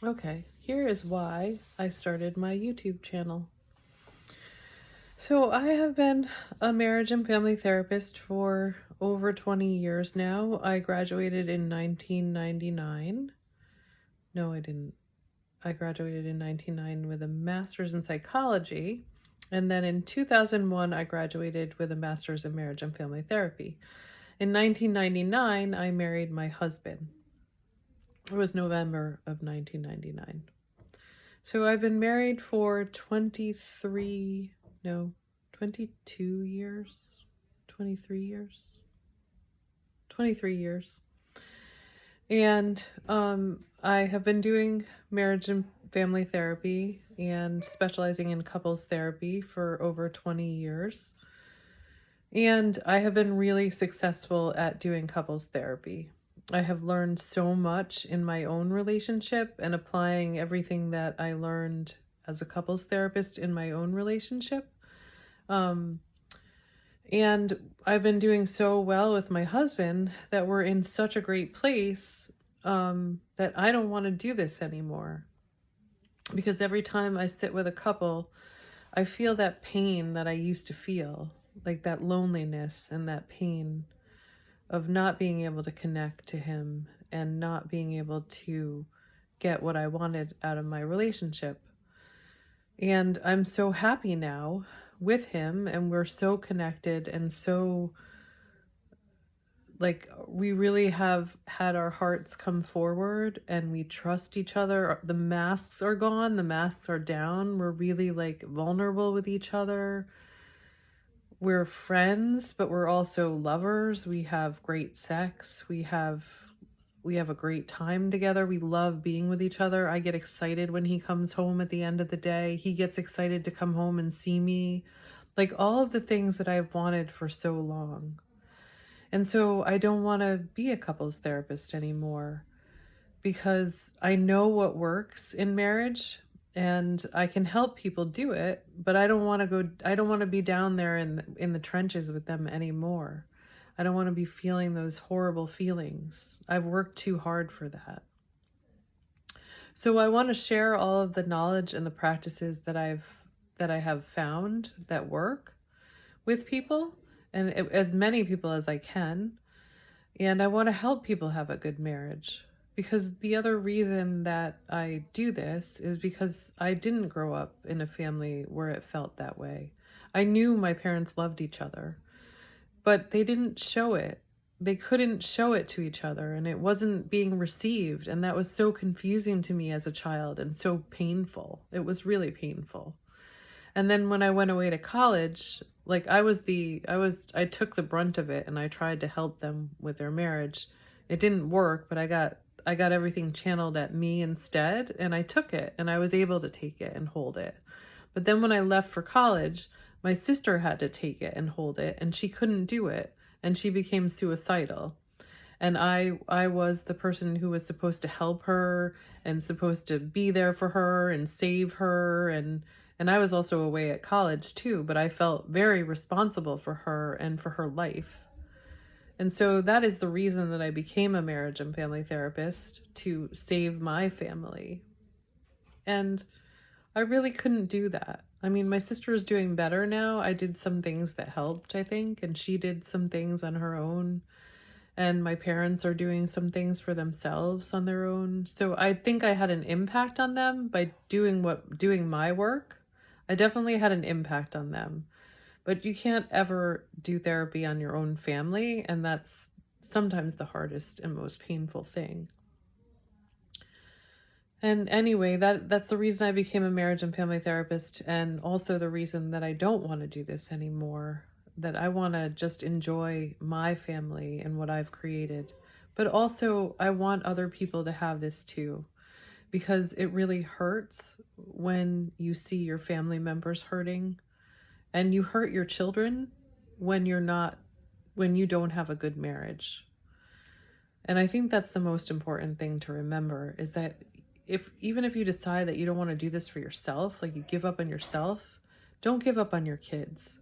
Okay, here is why I started my YouTube channel. So, I have been a marriage and family therapist for over 20 years now. I graduated in 1999. No, I didn't. I graduated in 1999 with a master's in psychology. And then in 2001, I graduated with a master's in marriage and family therapy. In 1999, I married my husband. It was November of 1999. So I've been married for 22 years, 23 years, 23 years. And I have been doing marriage and family therapy and specializing in couples therapy for over 20 years. And I have been really successful at doing couples therapy. I have learned so much in my own relationship and applying everything that I learned as a couples therapist in my own relationship. And I've been doing so well with my husband that we're in such a great place that I don't want to do this anymore. Because every time I sit with a couple, I feel that pain that I used to feel, like that loneliness and that pain of not being able to connect to him and not being able to get what I wanted out of my relationship. And I'm so happy now with him, and we're so connected and so, like, we really have had our hearts come forward and we trust each other. The masks are gone, the masks are down. We're really like vulnerable with each other. We're friends, but we're also lovers. We have great sex. We have a great time together. We love being with each other. I get excited when he comes home at the end of the day. He gets excited to come home and see me. Like all of the things that I've wanted for so long. And so I don't want to be a couples therapist anymore because I know what works in marriage and I can help people do it, but I don't want to be down there in the trenches with them anymore. I don't want to be feeling those horrible feelings. I've worked too hard for that. So I want to share all of the knowledge and the practices that I have found that work with people, and as many people as I can. And I want to help people have a good marriage. Because the other reason that I do this is because I didn't grow up in a family where it felt that way. I knew my parents loved each other, but they didn't show it. They couldn't show it to each other, and it wasn't being received. And that was so confusing to me as a child and so painful. It was really painful. And then when I went away to college, like I took the brunt of it and I tried to help them with their marriage. It didn't work, but I got everything channeled at me instead, and I took it and I was able to take it and hold it. But then when I left for college, my sister had to take it and hold it, and she couldn't do it, and she became suicidal. And I was the person who was supposed to help her and supposed to be there for her and save her, and I was also away at college too, but I felt very responsible for her and for her life. And so that is the reason that I became a marriage and family therapist, to save my family. And I really couldn't do that. I mean, my sister is doing better now. I did some things that helped, I think, and she did some things on her own. And my parents are doing some things for themselves on their own. So I think I had an impact on them by doing my work. I definitely had an impact on them. But you can't ever do therapy on your own family, and that's sometimes the hardest and most painful thing. And anyway, that's the reason I became a marriage and family therapist, and also the reason that I don't want to do this anymore, that I want to just enjoy my family and what I've created. But also I want other people to have this too, because it really hurts when you see your family members hurting, and you hurt your children when you don't have a good marriage. And I think that's the most important thing to remember, is that even if you decide that you don't want to do this for yourself, like you give up on yourself, don't give up on your kids.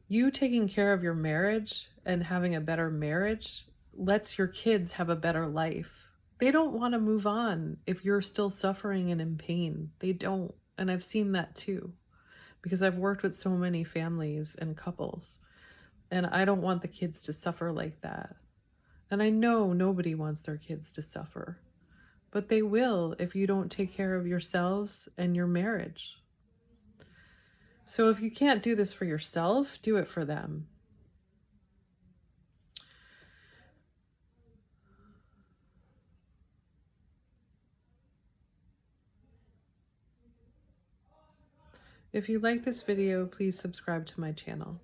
You taking care of your marriage and having a better marriage lets your kids have a better life. They don't want to move on if you're still suffering and in pain. They don't. And I've seen that too, because I've worked with so many families and couples, and I don't want the kids to suffer like that. And I know nobody wants their kids to suffer, but they will if you don't take care of yourselves and your marriage. So if you can't do this for yourself, do it for them. If you like this video, please subscribe to my channel.